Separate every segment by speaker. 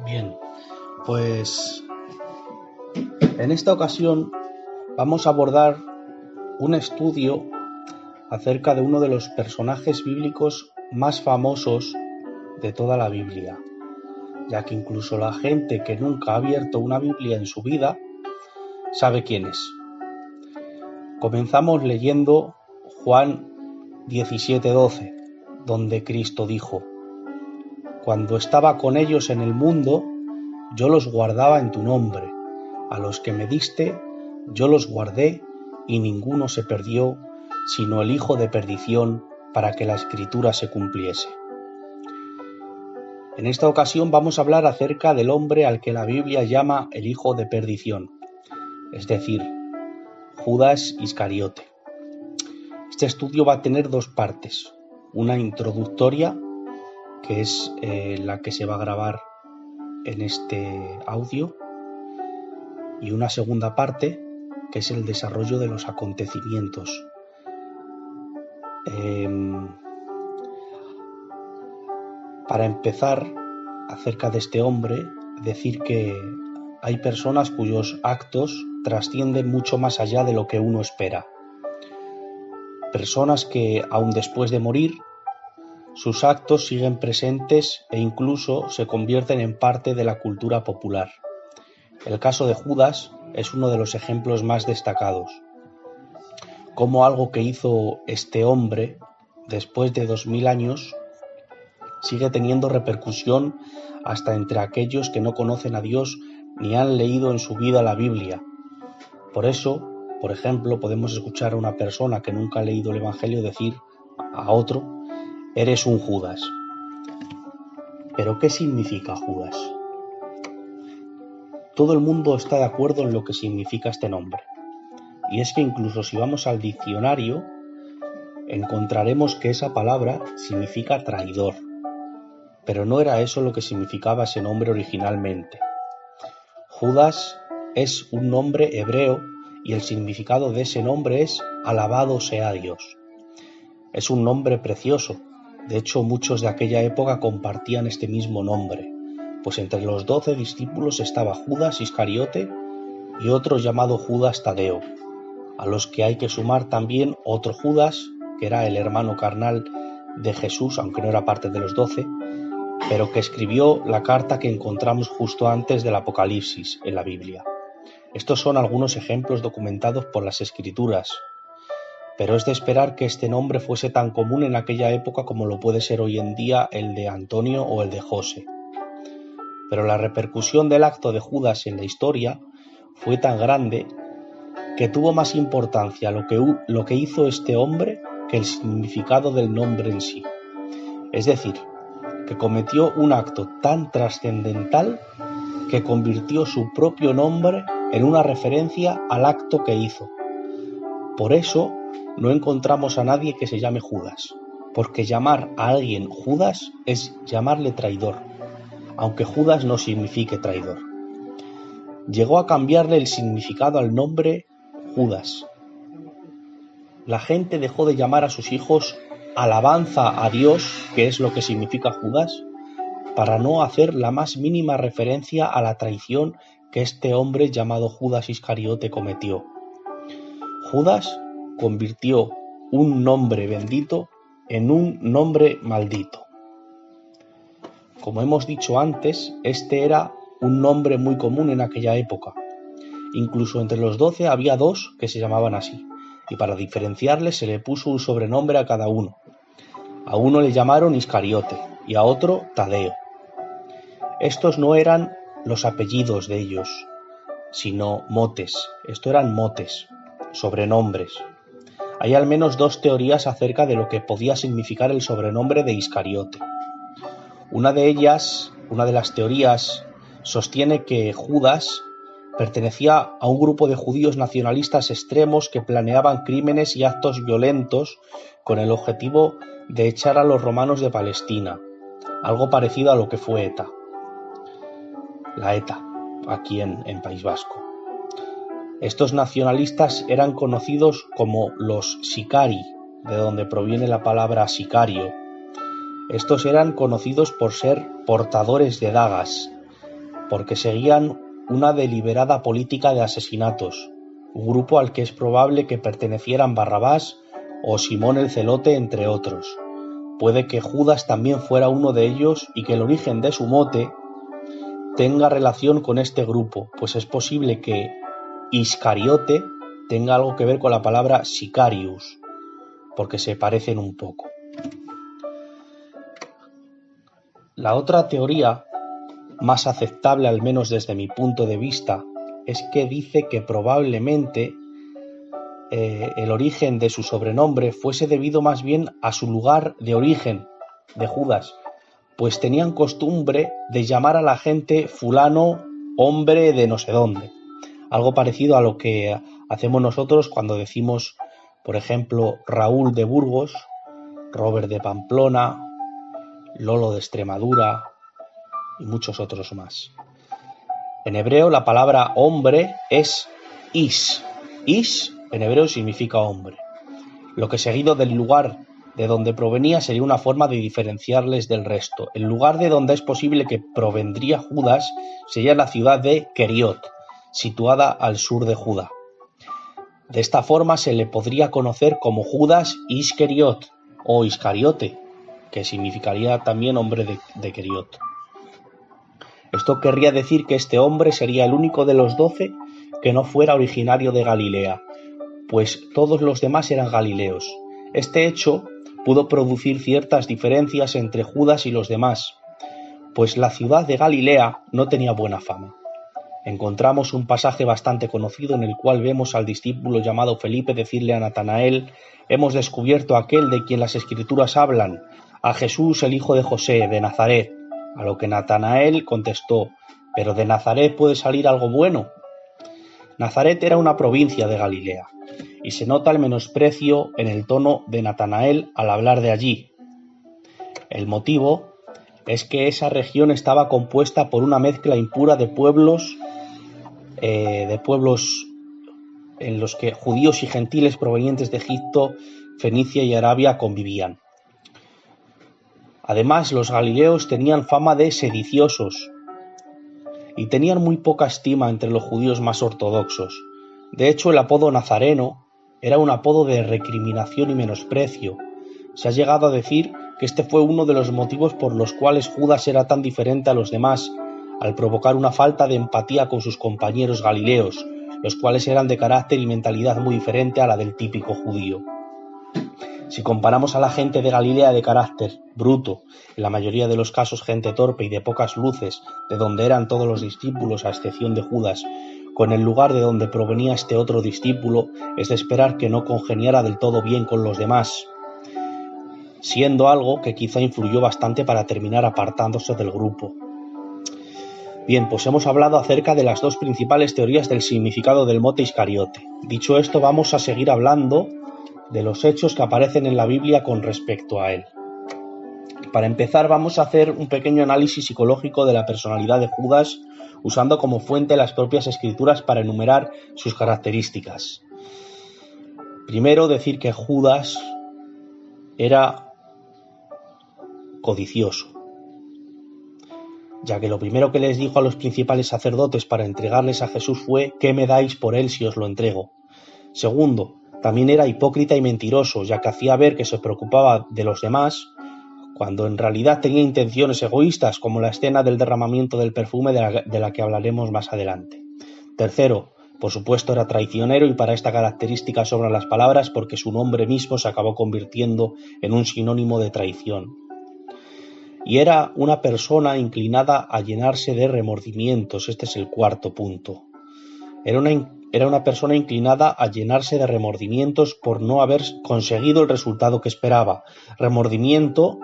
Speaker 1: Bien, pues en esta ocasión vamos a abordar un estudio acerca de uno de los personajes bíblicos más famosos de toda la Biblia, ya que incluso la gente que nunca ha abierto una Biblia en su vida sabe quién es. Comenzamos leyendo Juan 17:12, donde Cristo dijo: Cuando estaba con ellos en el mundo, yo los guardaba en tu nombre. A los que me diste, yo los guardé, y ninguno se perdió, sino el hijo de perdición, para que la Escritura se cumpliese. En esta ocasión vamos a hablar acerca del hombre al que la Biblia llama el hijo de perdición, es decir, Judas Iscariote. Este estudio va a tener dos partes: una introductoria, que es la que se va a grabar en este audio, y una segunda parte, que es el desarrollo de los acontecimientos. Para empezar, acerca de este hombre, decir que hay personas cuyos actos trascienden mucho más allá de lo que uno espera. Personas que, aun después de morir, sus actos siguen presentes e incluso se convierten en parte de la cultura popular. El caso de Judas es uno de los ejemplos más destacados. Cómo algo que hizo este hombre después de 2000 años sigue teniendo repercusión hasta entre aquellos que no conocen a Dios ni han leído en su vida la Biblia. Por eso, por ejemplo, podemos escuchar a una persona que nunca ha leído el Evangelio decir a otro: eres un Judas. ¿Pero qué significa Judas? Todo el mundo está de acuerdo en lo que significa este nombre. Y es que incluso si vamos al diccionario, encontraremos que esa palabra significa traidor. Pero no era eso lo que significaba ese nombre originalmente. Judas es un nombre hebreo y el significado de ese nombre es alabado sea Dios. Es un nombre precioso. De hecho, muchos de aquella época compartían este mismo nombre, pues entre los 12 discípulos estaba Judas Iscariote y otro llamado Judas Tadeo, a los que hay que sumar también otro Judas, que era el hermano carnal de Jesús, aunque no era parte de los 12, pero que escribió la carta que encontramos justo antes del Apocalipsis en la Biblia. Estos son algunos ejemplos documentados por las Escrituras, pero es de esperar que este nombre fuese tan común en aquella época como lo puede ser hoy en día el de Antonio o el de José. Pero la repercusión del acto de Judas en la historia fue tan grande que tuvo más importancia lo que hizo este hombre que el significado del nombre en sí. Es decir, que cometió un acto tan trascendental que convirtió su propio nombre en una referencia al acto que hizo. Por eso no encontramos a nadie que se llame Judas, porque llamar a alguien Judas es llamarle traidor, aunque Judas no signifique traidor. Llegó a cambiarle el significado al nombre Judas. La gente dejó de llamar a sus hijos alabanza a Dios, que es lo que significa Judas, para no hacer la más mínima referencia a la traición que este hombre llamado Judas Iscariote cometió. Judas convirtió un nombre bendito en un nombre maldito. Como hemos dicho antes, este era un nombre muy común en aquella época. Incluso entre los 12 había 2 que se llamaban así, y para diferenciarles se le puso un sobrenombre a cada uno. A uno le llamaron Iscariote y a otro Tadeo. Estos no eran los apellidos de ellos, sino motes. Esto eran motes, sobrenombres. Hay al menos 2 teorías acerca de lo que podía significar el sobrenombre de Iscariote. Una de las teorías, sostiene que Judas pertenecía a un grupo de judíos nacionalistas extremos que planeaban crímenes y actos violentos con el objetivo de echar a los romanos de Palestina, algo parecido a lo que fue ETA, la ETA, aquí en País Vasco. Estos nacionalistas eran conocidos como los sicari, de donde proviene la palabra sicario. Estos eran conocidos por ser portadores de dagas, porque seguían una deliberada política de asesinatos, un grupo al que es probable que pertenecieran Barrabás o Simón el Celote, entre otros. Puede que Judas también fuera uno de ellos y que el origen de su mote tenga relación con este grupo, pues es posible que Iscariote tenga algo que ver con la palabra sicarius, porque se parecen un poco. La otra teoría, más aceptable al menos desde mi punto de vista, es que dice que probablemente el origen de su sobrenombre fuese debido más bien a su lugar de origen, de Judas, pues tenían costumbre de llamar a la gente fulano, hombre de no sé dónde, algo parecido a lo que hacemos nosotros cuando decimos, por ejemplo, Raúl de Burgos, Robert de Pamplona, Lolo de Extremadura y muchos otros más. En hebreo la palabra hombre es ish. Ish en hebreo significa hombre, lo que seguido del lugar de donde provenía sería una forma de diferenciarles del resto. El lugar de donde es posible que provendría Judas sería la ciudad de Keriot, situada al sur de Judá. De esta forma se le podría conocer como Judas Iscariot o Iscariote, que significaría también hombre de Keriot. Esto querría decir que este hombre sería el único de los 12 que no fuera originario de Galilea, pues todos los demás eran galileos. Este hecho pudo producir ciertas diferencias entre Judas y los demás, pues la ciudad de Galilea no tenía buena fama. Encontramos un pasaje bastante conocido en el cual vemos al discípulo llamado Felipe decirle a Natanael: «Hemos descubierto a aquel de quien las Escrituras hablan, a Jesús el hijo de José, de Nazaret». A lo que Natanael contestó: «¿Pero de Nazaret puede salir algo bueno?». Nazaret era una provincia de Galilea, y se nota el menosprecio en el tono de Natanael al hablar de allí. El motivo es que esa región estaba compuesta por una mezcla impura de pueblos en los que judíos y gentiles provenientes de Egipto, Fenicia y Arabia convivían. Además, los galileos tenían fama de sediciosos y tenían muy poca estima entre los judíos más ortodoxos. De hecho, el apodo nazareno era un apodo de recriminación y menosprecio. Se ha llegado a decir que este fue uno de los motivos por los cuales Judas era tan diferente a los demás, al provocar una falta de empatía con sus compañeros galileos, los cuales eran de carácter y mentalidad muy diferente a la del típico judío. Si comparamos a la gente de Galilea de carácter bruto, en la mayoría de los casos gente torpe y de pocas luces, de donde eran todos los discípulos a excepción de Judas, con el lugar de donde provenía este otro discípulo, es de esperar que no congeniara del todo bien con los demás, siendo algo que quizá influyó bastante para terminar apartándose del grupo. Bien, pues hemos hablado acerca de las dos principales teorías del significado del mote Iscariote. Dicho esto, vamos a seguir hablando de los hechos que aparecen en la Biblia con respecto a él. Para empezar, vamos a hacer un pequeño análisis psicológico de la personalidad de Judas, usando como fuente las propias Escrituras para enumerar sus características. Primero, decir que Judas era codicioso, ya que lo primero que les dijo a los principales sacerdotes para entregarles a Jesús fue: «¿Qué me dais por él si os lo entrego?». Segundo, también era hipócrita y mentiroso, ya que hacía ver que se preocupaba de los demás, cuando en realidad tenía intenciones egoístas, como la escena del derramamiento del perfume de la que hablaremos más adelante. Tercero, por supuesto era traicionero, y para esta característica sobran las palabras, porque su nombre mismo se acabó convirtiendo en un sinónimo de traición. Y era una persona inclinada a llenarse de remordimientos. Este es el cuarto punto. Era una persona inclinada a llenarse de remordimientos por no haber conseguido el resultado que esperaba. Remordimiento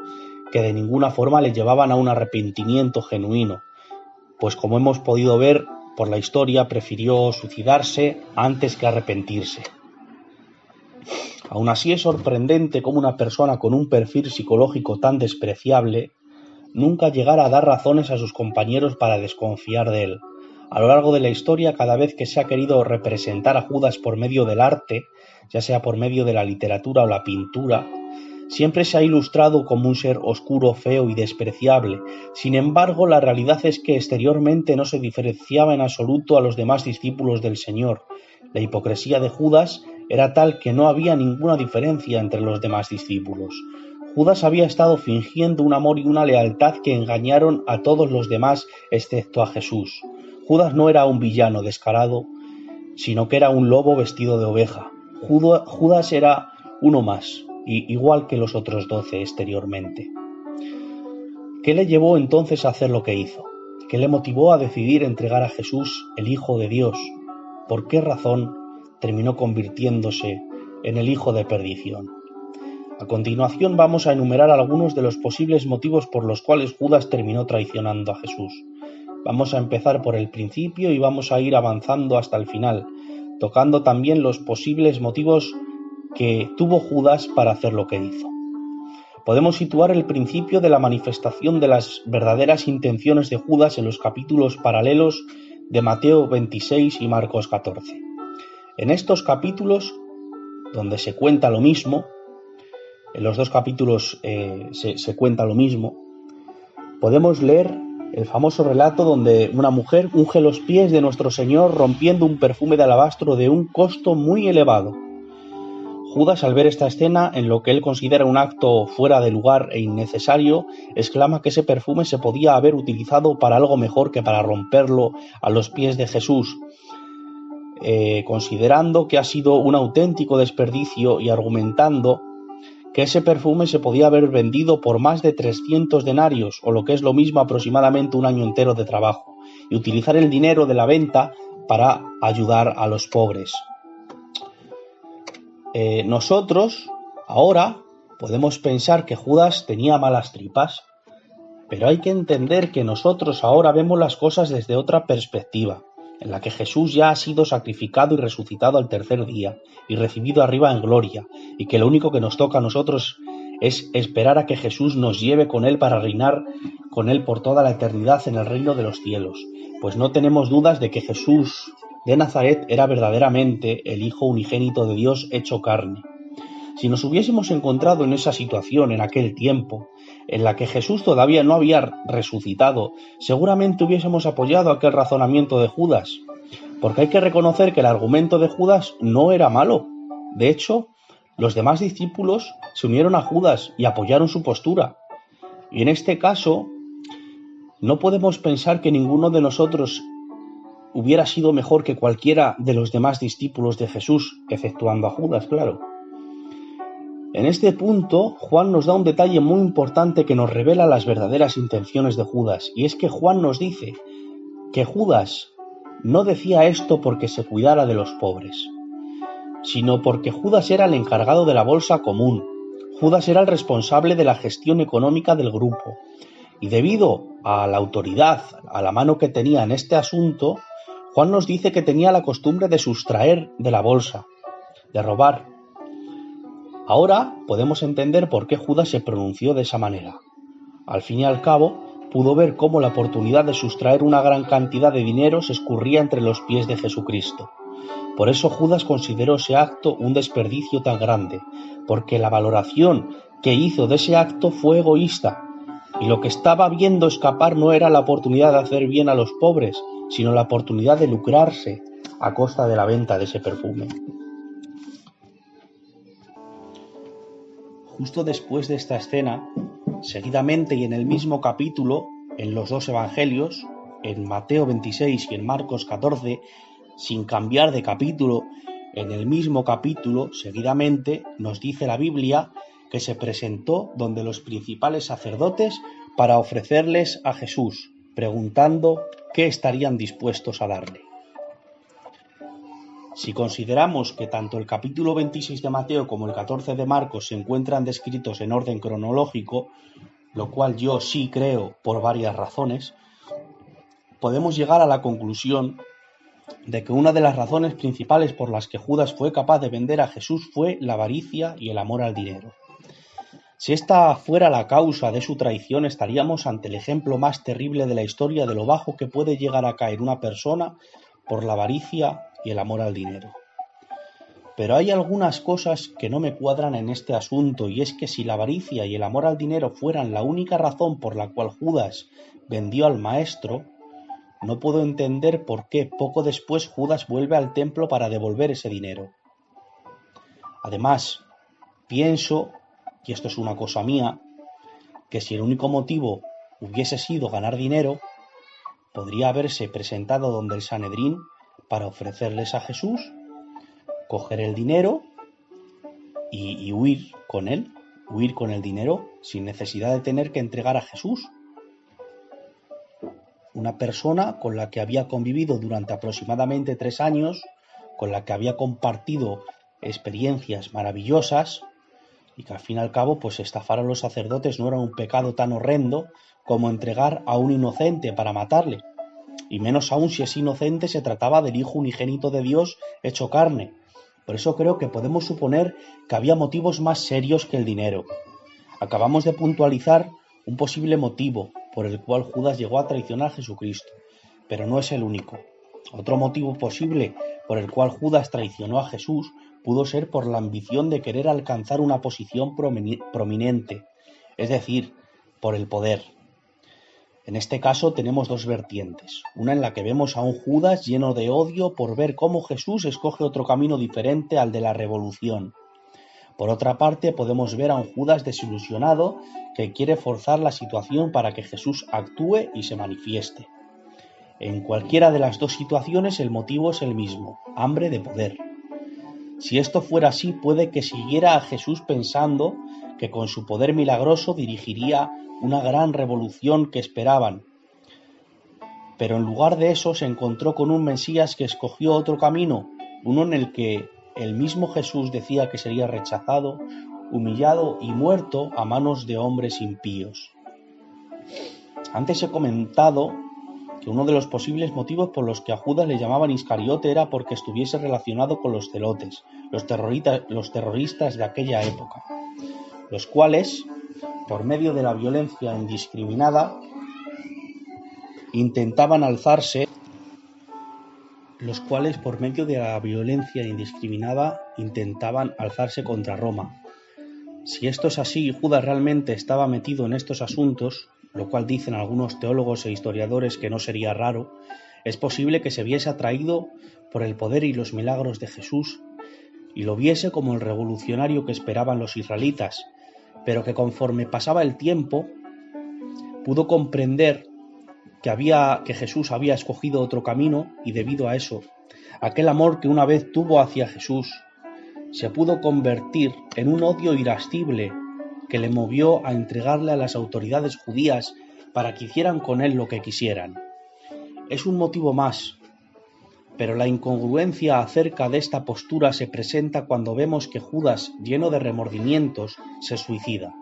Speaker 1: que de ninguna forma le llevaban a un arrepentimiento genuino, pues como hemos podido ver por la historia, prefirió suicidarse antes que arrepentirse. Aún así, es sorprendente cómo una persona con un perfil psicológico tan despreciable nunca llegara a dar razones a sus compañeros para desconfiar de él. A lo largo de la historia, cada vez que se ha querido representar a Judas por medio del arte, ya sea por medio de la literatura o la pintura, Siempre se ha ilustrado como un ser oscuro, feo y despreciable. Sin embargo, la realidad es que exteriormente no se diferenciaba en absoluto a los demás discípulos del Señor. La hipocresía de Judas era tal que no había ninguna diferencia entre los demás discípulos. Judas había estado fingiendo un amor y una lealtad que engañaron a todos los demás excepto a Jesús. Judas no era un villano descarado, sino que era un lobo vestido de oveja. Judas era uno más, igual que los otros 12 exteriormente. ¿Qué le llevó entonces a hacer lo que hizo? ¿Qué le motivó a decidir entregar a Jesús, el Hijo de Dios? ¿Por qué razón terminó convirtiéndose en el hijo de perdición? A continuación vamos a enumerar algunos de los posibles motivos por los cuales Judas terminó traicionando a Jesús. Vamos a empezar por el principio y vamos a ir avanzando hasta el final, tocando también los posibles motivos que tuvo Judas para hacer lo que hizo. Podemos situar el principio de la manifestación de las verdaderas intenciones de Judas en los capítulos paralelos de Mateo 26 y Marcos 14. En estos capítulos, donde se cuenta lo mismo, en los dos capítulos se cuenta lo mismo, podemos leer el famoso relato donde una mujer unge los pies de nuestro Señor rompiendo un perfume de alabastro de un costo muy elevado. Judas, al ver esta escena, en lo que él considera un acto fuera de lugar e innecesario, exclama que ese perfume se podía haber utilizado para algo mejor que para romperlo a los pies de Jesús, considerando que ha sido un auténtico desperdicio y argumentando que ese perfume se podía haber vendido por más de 300 denarios, o lo que es lo mismo aproximadamente un año entero de trabajo, y utilizar el dinero de la venta para ayudar a los pobres. Nosotros ahora podemos pensar que Judas tenía malas tripas, pero hay que entender que nosotros ahora vemos las cosas desde otra perspectiva, en la que Jesús ya ha sido sacrificado y resucitado al tercer día y recibido arriba en gloria, y que lo único que nos toca a nosotros es esperar a que Jesús nos lleve con él para reinar con él por toda la eternidad en el reino de los cielos. Pues no tenemos dudas de que Jesús de Nazaret era verdaderamente el Hijo unigénito de Dios hecho carne. Si nos hubiésemos encontrado en esa situación en aquel tiempo, en la que Jesús todavía no había resucitado, seguramente hubiésemos apoyado aquel razonamiento de Judas, porque hay que reconocer que el argumento de Judas no era malo. De hecho, los demás discípulos se unieron a Judas y apoyaron su postura. Y en este caso, no podemos pensar que ninguno de nosotros hubiera sido mejor que cualquiera de los demás discípulos de Jesús, exceptuando a Judas, claro. En este punto, Juan nos da un detalle muy importante que nos revela las verdaderas intenciones de Judas, y es que Juan nos dice que Judas no decía esto porque se cuidara de los pobres, sino porque Judas era el encargado de la bolsa común. Judas era el responsable de la gestión económica del grupo, y debido a la autoridad, a la mano que tenía en este asunto, Juan nos dice que tenía la costumbre de sustraer de la bolsa, de robar. Ahora podemos entender por qué Judas se pronunció de esa manera. Al fin y al cabo, pudo ver cómo la oportunidad de sustraer una gran cantidad de dinero se escurría entre los pies de Jesucristo. Por eso Judas consideró ese acto un desperdicio tan grande, porque la valoración que hizo de ese acto fue egoísta, y lo que estaba viendo escapar no era la oportunidad de hacer bien a los pobres, sino la oportunidad de lucrarse a costa de la venta de ese perfume. Justo después de esta escena, seguidamente y en el mismo capítulo, en los dos evangelios, en Mateo 26 y en Marcos 14, sin cambiar de capítulo, en el mismo capítulo, seguidamente, nos dice la Biblia que se presentó donde los principales sacerdotes para ofrecerles a Jesús, preguntando qué estarían dispuestos a darle. Si consideramos que tanto el capítulo 26 de Mateo como el 14 de Marcos se encuentran descritos en orden cronológico, lo cual yo sí creo por varias razones, podemos llegar a la conclusión de que una de las razones principales por las que Judas fue capaz de vender a Jesús fue la avaricia y el amor al dinero. Si esta fuera la causa de su traición, estaríamos ante el ejemplo más terrible de la historia de lo bajo que puede llegar a caer una persona por la avaricia y el amor al dinero. Pero hay algunas cosas que no me cuadran en este asunto, y es que si la avaricia y el amor al dinero fueran la única razón por la cual Judas vendió al Maestro, no puedo entender por qué poco después Judas vuelve al templo para devolver ese dinero. Además, pienso, y esto es una cosa mía, que si el único motivo hubiese sido ganar dinero, podría haberse presentado donde el Sanedrín para ofrecerles a Jesús, coger el dinero y huir con él, huir con el dinero sin necesidad de tener que entregar a Jesús. Una persona con la que había convivido durante aproximadamente 3 años, con la que había compartido experiencias maravillosas, y que al fin y al cabo pues estafar a los sacerdotes no era un pecado tan horrendo como entregar a un inocente para matarle, y menos aún si ese inocente se trataba del Hijo unigénito de Dios hecho carne. Por eso creo que podemos suponer que había motivos más serios que el dinero. Acabamos de puntualizar un posible motivo por el cual Judas llegó a traicionar a Jesucristo, pero no es el único. Otro motivo posible por el cual Judas traicionó a Jesús pudo ser por la ambición de querer alcanzar una posición prominente, es decir, por el poder. En este caso tenemos dos vertientes, una en la que vemos a un Judas lleno de odio por ver cómo Jesús escoge otro camino diferente al de la revolución. Por otra parte, podemos ver a un Judas desilusionado que quiere forzar la situación para que Jesús actúe y se manifieste. En cualquiera de las dos situaciones el motivo es el mismo, hambre de poder. Si esto fuera así, puede que siguiera a Jesús pensando que con su poder milagroso dirigiría una gran revolución que esperaban. Pero en lugar de eso se encontró con un Mesías que escogió otro camino, uno en el que el mismo Jesús decía que sería rechazado, humillado y muerto a manos de hombres impíos. Antes he comentado que uno de los posibles motivos por los que a Judas le llamaban Iscariote era porque estuviese relacionado con los celotes, los terroristas de aquella época, los cuales, por medio de la violencia indiscriminada, intentaban alzarse contra Roma. Si esto es así y Judas realmente estaba metido en estos asuntos, lo cual dicen algunos teólogos e historiadores que no sería raro, es posible que se viese atraído por el poder y los milagros de Jesús y lo viese como el revolucionario que esperaban los israelitas, pero que conforme pasaba el tiempo pudo comprender que Jesús había escogido otro camino y debido a eso, aquel amor que una vez tuvo hacia Jesús se pudo convertir en un odio irascible que le movió a entregarle a las autoridades judías para que hicieran con él lo que quisieran. Es un motivo más, pero la incongruencia acerca de esta postura se presenta cuando vemos que Judas, lleno de remordimientos, se suicida.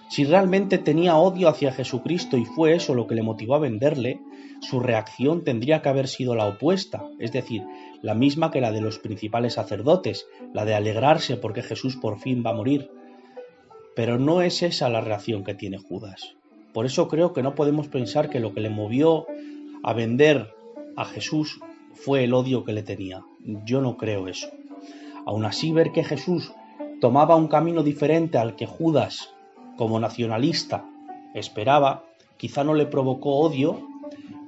Speaker 1: Si realmente tenía odio hacia Jesucristo y fue eso lo que le motivó a venderle, su reacción tendría que haber sido la opuesta, es decir, la misma que la de los principales sacerdotes, la de alegrarse porque Jesús por fin va a morir. Pero no es esa la reacción que tiene Judas. Por eso creo que no podemos pensar que lo que le movió a vender a Jesús fue el odio que le tenía. Yo no creo eso. Aún así, ver que Jesús tomaba un camino diferente al que Judas, como nacionalista, esperaba, quizá no le provocó odio,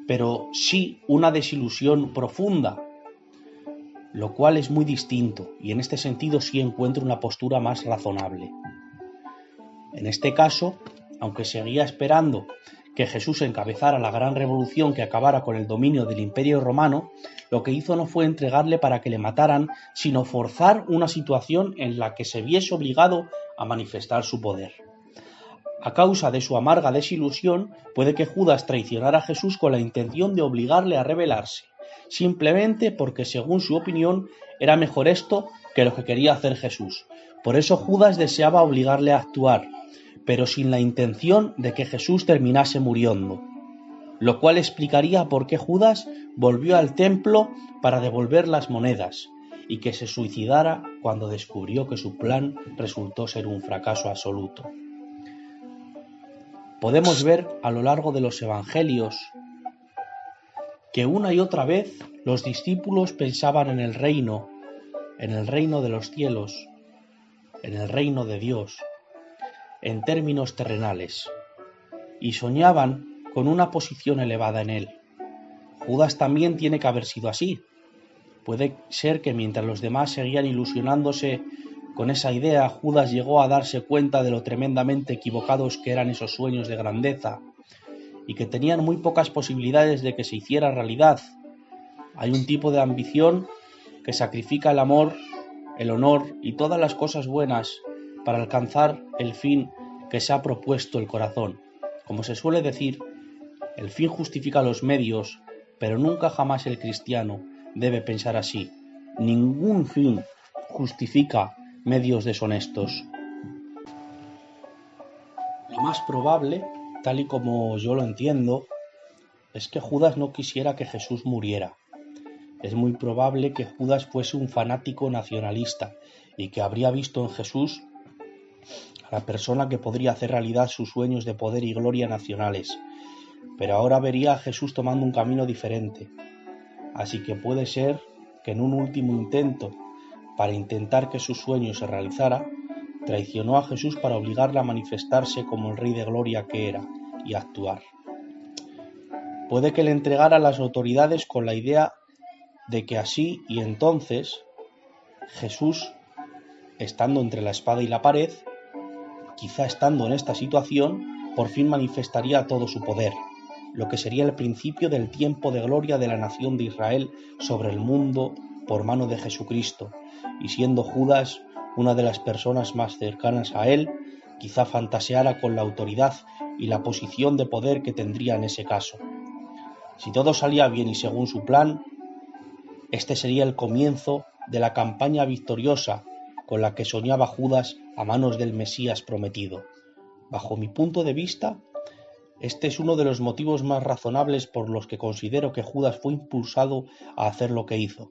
Speaker 1: pero sí una desilusión profunda, lo cual es muy distinto, y en este sentido sí encuentro una postura más razonable. En este caso, aunque seguía esperando que Jesús encabezara la gran revolución que acabara con el dominio del Imperio Romano, lo que hizo no fue entregarle para que le mataran, sino forzar una situación en la que se viese obligado a manifestar su poder. A causa de su amarga desilusión, puede que Judas traicionara a Jesús con la intención de obligarle a rebelarse, simplemente porque, según su opinión, era mejor esto que lo que quería hacer Jesús. Por eso Judas deseaba obligarle a actuar, pero sin la intención de que Jesús terminase muriendo, lo cual explicaría por qué Judas volvió al templo para devolver las monedas y que se suicidara cuando descubrió que su plan resultó ser un fracaso absoluto. Podemos ver a lo largo de los evangelios que una y otra vez los discípulos pensaban en el reino en el reino de los cielos, en el reino de Dios, en términos terrenales, y soñaban con una posición elevada en él. Judas también tiene que haber sido así. Puede ser que mientras los demás seguían ilusionándose con esa idea, Judas llegó a darse cuenta de lo tremendamente equivocados que eran esos sueños de grandeza y que tenían muy pocas posibilidades de que se hiciera realidad. Hay un tipo de ambición que sacrifica el amor, el honor y todas las cosas buenas para alcanzar el fin que se ha propuesto el corazón. Como se suele decir, el fin justifica los medios, pero nunca jamás el cristiano debe pensar así. Ningún fin justifica medios deshonestos. Lo más probable, tal y como yo lo entiendo, es que Judas no quisiera que Jesús muriera. Es muy probable que Judas fuese un fanático nacionalista y que habría visto en Jesús a la persona que podría hacer realidad sus sueños de poder y gloria nacionales. Pero ahora vería a Jesús tomando un camino diferente. Así que puede ser que en un último intento para intentar que su sueño se realizara, traicionó a Jesús para obligarle a manifestarse como el Rey de Gloria que era y a actuar. Puede que le entregara a las autoridades con la idea de que así y entonces Jesús, estando entre la espada y la pared, quizá estando en esta situación, por fin manifestaría todo su poder, lo que sería el principio del tiempo de gloria de la nación de Israel sobre el mundo por mano de Jesucristo, y siendo Judas una de las personas más cercanas a él, quizá fantaseara con la autoridad y la posición de poder que tendría en ese caso. Si todo salía bien y según su plan, este sería el comienzo de la campaña victoriosa con la que soñaba Judas a manos del Mesías prometido. Bajo mi punto de vista, este es uno de los motivos más razonables por los que considero que Judas fue impulsado a hacer lo que hizo.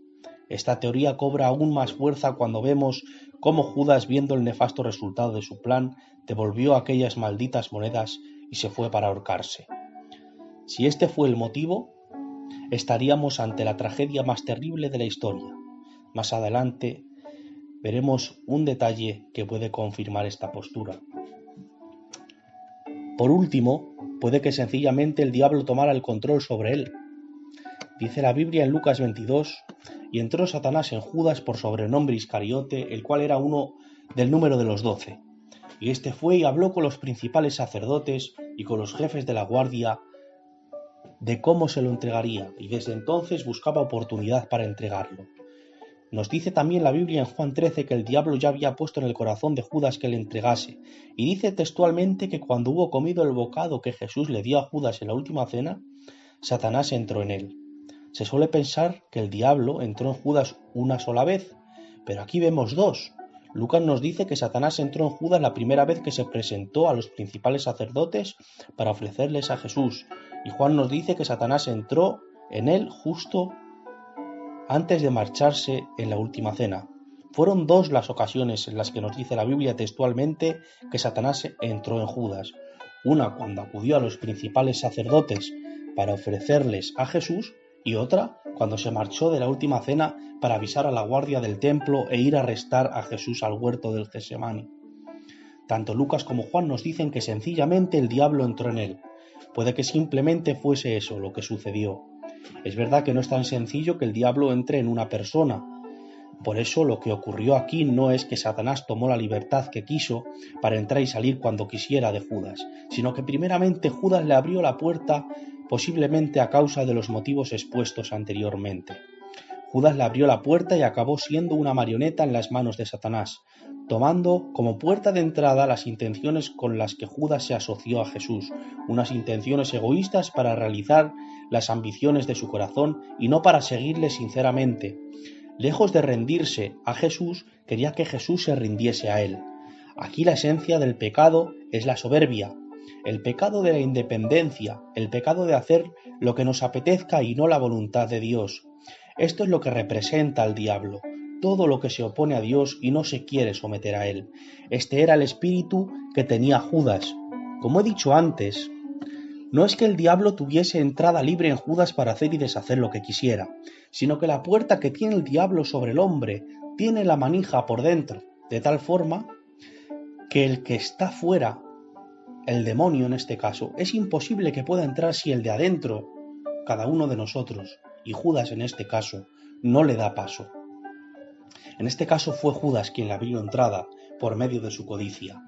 Speaker 1: Esta teoría cobra aún más fuerza cuando vemos cómo Judas, viendo el nefasto resultado de su plan, devolvió aquellas malditas monedas y se fue para ahorcarse. Si este fue el motivo, estaríamos ante la tragedia más terrible de la historia. Más adelante veremos un detalle que puede confirmar esta postura. Por último, puede que sencillamente el diablo tomara el control sobre él. Dice la Biblia en Lucas 22, y entró Satanás en Judas por sobrenombre Iscariote, el cual era uno del número de los 12. Y este fue y habló con los principales sacerdotes y con los jefes de la guardia de cómo se lo entregaría, y desde entonces buscaba oportunidad para entregarlo. Nos dice también la Biblia en Juan 13 que el diablo ya había puesto en el corazón de Judas que le entregase, y dice textualmente que cuando hubo comido el bocado que Jesús le dio a Judas en la última cena, Satanás entró en él. Se suele pensar que el diablo entró en Judas una sola vez, pero aquí vemos dos. Lucas nos dice que Satanás entró en Judas la primera vez que se presentó a los principales sacerdotes para ofrecerles a Jesús, y Juan nos dice que Satanás entró en él justo antes de marcharse en la última cena. Fueron dos las ocasiones en las que nos dice la Biblia textualmente que Satanás entró en Judas. Una cuando acudió a los principales sacerdotes para ofrecerles a Jesús, y otra cuando se marchó de la última cena para avisar a la guardia del templo e ir a arrestar a Jesús al huerto del Getsemaní. Tanto Lucas como Juan nos dicen que sencillamente el diablo entró en él. Puede que simplemente fuese eso lo que sucedió. Es verdad que no es tan sencillo que el diablo entre en una persona. Por eso lo que ocurrió aquí no es que Satanás tomó la libertad que quiso para entrar y salir cuando quisiera de Judas, sino que primeramente Judas le abrió la puerta, posiblemente a causa de los motivos expuestos anteriormente. Judas le abrió la puerta y acabó siendo una marioneta en las manos de Satanás, tomando como puerta de entrada las intenciones con las que Judas se asoció a Jesús, unas intenciones egoístas para realizar las ambiciones de su corazón y no para seguirle sinceramente. Lejos de rendirse a Jesús, quería que Jesús se rindiese a él. Aquí la esencia del pecado es la soberbia, el pecado de la independencia, el pecado de hacer lo que nos apetezca y no la voluntad de Dios. Esto es lo que representa al diablo, todo lo que se opone a Dios y no se quiere someter a él. Este era el espíritu que tenía Judas. Como he dicho antes, No es que el diablo tuviese entrada libre en Judas para hacer y deshacer lo que quisiera, sino que la puerta que tiene el diablo sobre el hombre tiene la manija por dentro, de tal forma que el que está fuera, el demonio en este caso, es imposible que pueda entrar si el de adentro, cada uno de nosotros, y Judas en este caso, no le da paso. En este caso fue Judas quien le abrió entrada por medio de su codicia,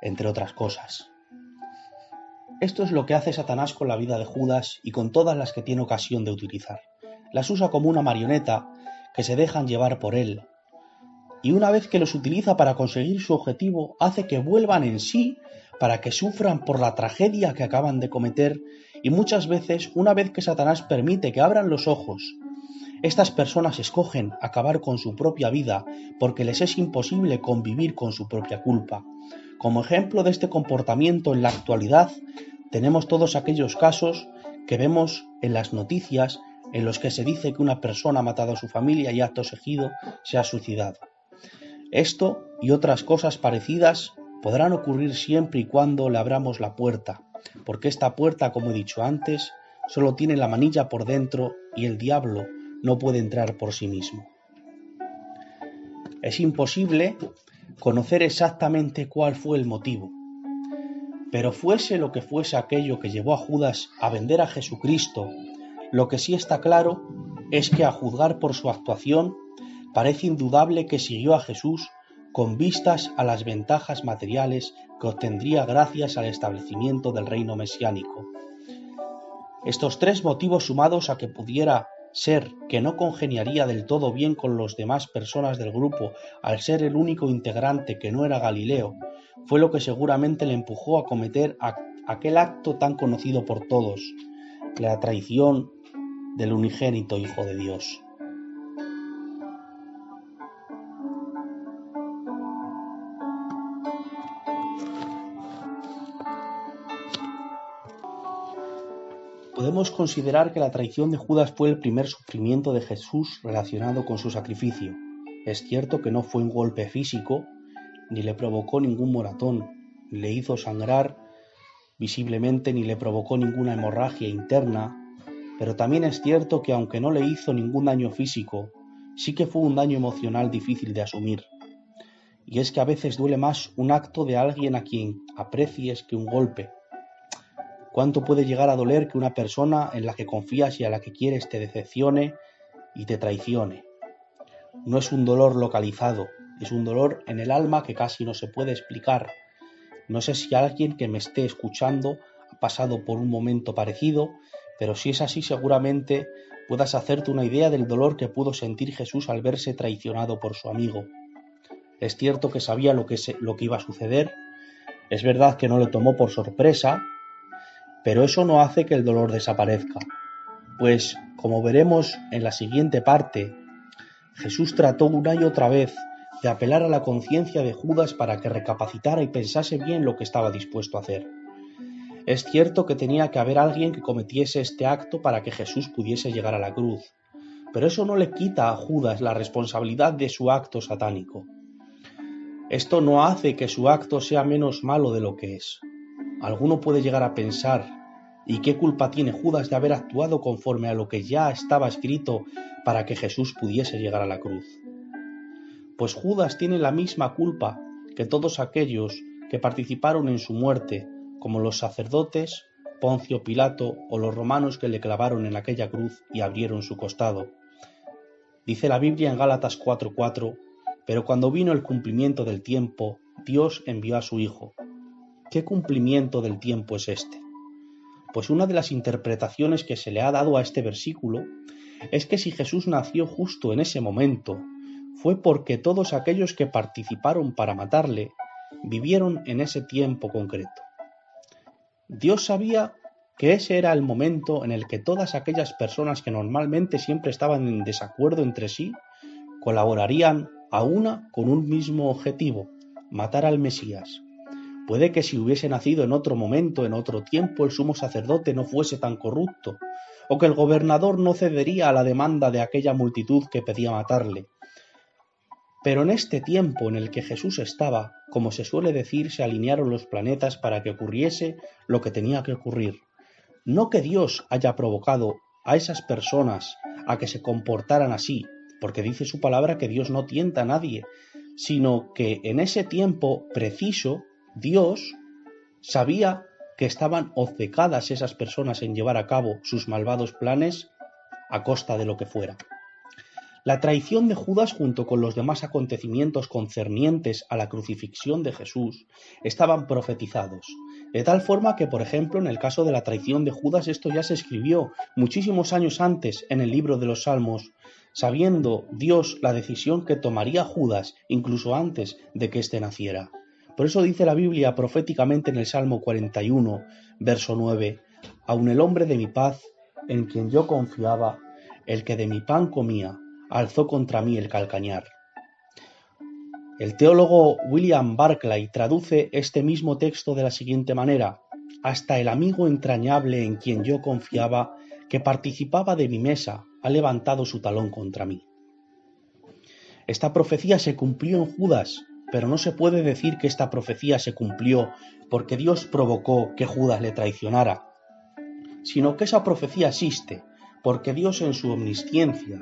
Speaker 1: entre otras cosas. Esto es lo que hace Satanás con la vida de Judas y con todas las que tiene ocasión de utilizar. Las usa como una marioneta que se dejan llevar por él, y una vez que los utiliza para conseguir su objetivo, hace que vuelvan en sí para que sufran por la tragedia que acaban de cometer, y muchas veces, una vez que Satanás permite que abran los ojos, estas personas escogen acabar con su propia vida porque les es imposible convivir con su propia culpa. Como ejemplo de este comportamiento en la actualidad, tenemos todos aquellos casos que vemos en las noticias en los que se dice que una persona ha matado a su familia y acto seguido se ha suicidado. Esto y otras cosas parecidas podrán ocurrir siempre y cuando le abramos la puerta, porque esta puerta, como he dicho antes, solo tiene la manilla por dentro y el diablo no puede entrar por sí mismo. Es imposible conocer exactamente cuál fue el motivo, pero fuese lo que fuese aquello que llevó a Judas a vender a Jesucristo, lo que sí está claro es que, a juzgar por su actuación, parece indudable que siguió a Jesús con vistas a las ventajas materiales que obtendría gracias al establecimiento del reino mesiánico. Estos tres motivos, sumados a que pudiera ser que no congeniaría del todo bien con las demás personas del grupo al ser el único integrante que no era Galileo, fue lo que seguramente le empujó a cometer aquel acto tan conocido por todos, la traición del unigénito Hijo de Dios. Podemos considerar que la traición de Judas fue el primer sufrimiento de Jesús relacionado con su sacrificio. Es cierto que no fue un golpe físico, ni le provocó ningún moratón, ni le hizo sangrar visiblemente, ni le provocó ninguna hemorragia interna, pero también es cierto que aunque no le hizo ningún daño físico, sí que fue un daño emocional difícil de asumir. Y es que a veces duele más un acto de alguien a quien aprecies que un golpe. ¿Cuánto puede llegar a doler que una persona en la que confías y a la que quieres te decepcione y te traicione? No es un dolor localizado, es un dolor en el alma que casi no se puede explicar. No sé si alguien que me esté escuchando ha pasado por un momento parecido, pero si es así, seguramente puedas hacerte una idea del dolor que pudo sentir Jesús al verse traicionado por su amigo. Es cierto que sabía lo que iba a suceder, es verdad que no le tomó por sorpresa, pero eso no hace que el dolor desaparezca, pues, como veremos en la siguiente parte, Jesús trató una y otra vez de apelar a la conciencia de Judas para que recapacitara y pensase bien lo que estaba dispuesto a hacer. Es cierto que tenía que haber alguien que cometiese este acto para que Jesús pudiese llegar a la cruz, pero eso no le quita a Judas la responsabilidad de su acto satánico. Esto no hace que su acto sea menos malo de lo que es. Alguno puede llegar a pensar, ¿y qué culpa tiene Judas de haber actuado conforme a lo que ya estaba escrito para que Jesús pudiese llegar a la cruz? Pues Judas tiene la misma culpa que todos aquellos que participaron en su muerte, como los sacerdotes, Poncio Pilato o los romanos que le clavaron en aquella cruz y abrieron su costado. Dice la Biblia en Gálatas 4:4, pero cuando vino el cumplimiento del tiempo, Dios envió a su Hijo. ¿Qué cumplimiento del tiempo es este? Pues una de las interpretaciones que se le ha dado a este versículo es que si Jesús nació justo en ese momento, fue porque todos aquellos que participaron para matarle vivieron en ese tiempo concreto. Dios sabía que ese era el momento en el que todas aquellas personas que normalmente siempre estaban en desacuerdo entre sí, colaborarían a una con un mismo objetivo, matar al Mesías. Puede que si hubiese nacido en otro momento, en otro tiempo, el sumo sacerdote no fuese tan corrupto, o que el gobernador no cedería a la demanda de aquella multitud que pedía matarle. Pero en este tiempo en el que Jesús estaba, como se suele decir, se alinearon los planetas para que ocurriese lo que tenía que ocurrir. No que Dios haya provocado a esas personas a que se comportaran así, porque dice su palabra que Dios no tienta a nadie, sino que en ese tiempo preciso Dios sabía que estaban obcecadas esas personas en llevar a cabo sus malvados planes a costa de lo que fuera. La traición de Judas junto con los demás acontecimientos concernientes a la crucifixión de Jesús estaban profetizados, de tal forma que, por ejemplo, en el caso de la traición de Judas esto ya se escribió muchísimos años antes en el libro de los Salmos, sabiendo Dios la decisión que tomaría Judas incluso antes de que éste naciera. Por eso dice la Biblia proféticamente en el Salmo 41, verso 9, «Aun el hombre de mi paz, en quien yo confiaba, el que de mi pan comía, alzó contra mí el calcañar». El teólogo William Barclay traduce este mismo texto de la siguiente manera: «Hasta el amigo entrañable en quien yo confiaba, que participaba de mi mesa, ha levantado su talón contra mí». Esta profecía se cumplió en Judas, pero no se puede decir que esta profecía se cumplió porque Dios provocó que Judas le traicionara, sino que esa profecía existe porque Dios en su omnisciencia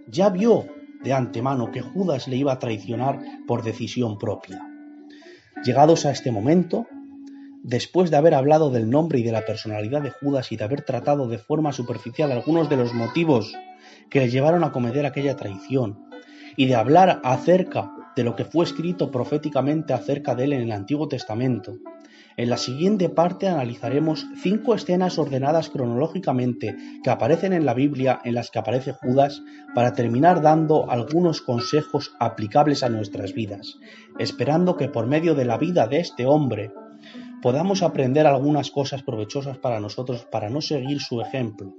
Speaker 1: ya vio de antemano que Judas le iba a traicionar por decisión propia. Llegados a este momento, después de haber hablado del nombre y de la personalidad de Judas y de haber tratado de forma superficial algunos de los motivos que le llevaron a cometer aquella traición, y de hablar acerca de lo que fue escrito proféticamente acerca de él en el Antiguo Testamento, en la siguiente parte analizaremos 5 escenas ordenadas cronológicamente que aparecen en la Biblia en las que aparece Judas, para terminar dando algunos consejos aplicables a nuestras vidas, esperando que por medio de la vida de este hombre podamos aprender algunas cosas provechosas para nosotros para no seguir su ejemplo.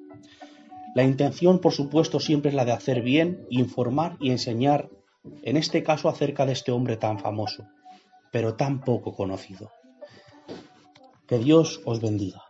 Speaker 1: La intención, por supuesto, siempre es la de hacer bien, informar y enseñar, en este caso acerca de este hombre tan famoso, pero tan poco conocido. Que Dios os bendiga.